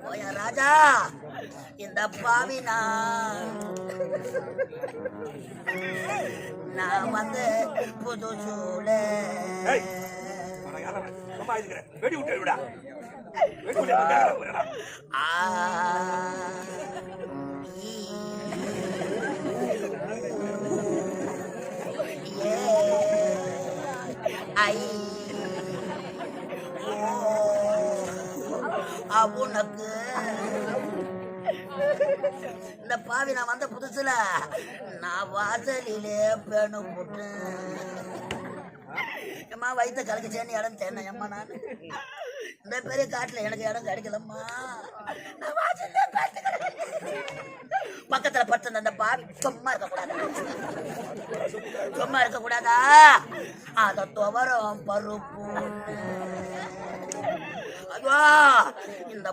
போயா ராஜா இந்த பாவினா நான் வந்து புது சூழ வெடி விட்டு விடா உனக்கு இந்த பாவி நான் வந்த புதுசுல நான் வாசலிலே பேணு போட்டு எம்மா வயிற்ற கலக்குச்சேன்னு இடம் தேன எம்மா நான் இந்த பெரிய காட்டுல எனக்கு இடம் கிடைக்கலம்மா நான் வாசல்ல பக்கத்துல படுத்த அந்த பாவி சும்மா இருக்க கூடாதா அத துவரம் பருப்பு ஐயோ இந்த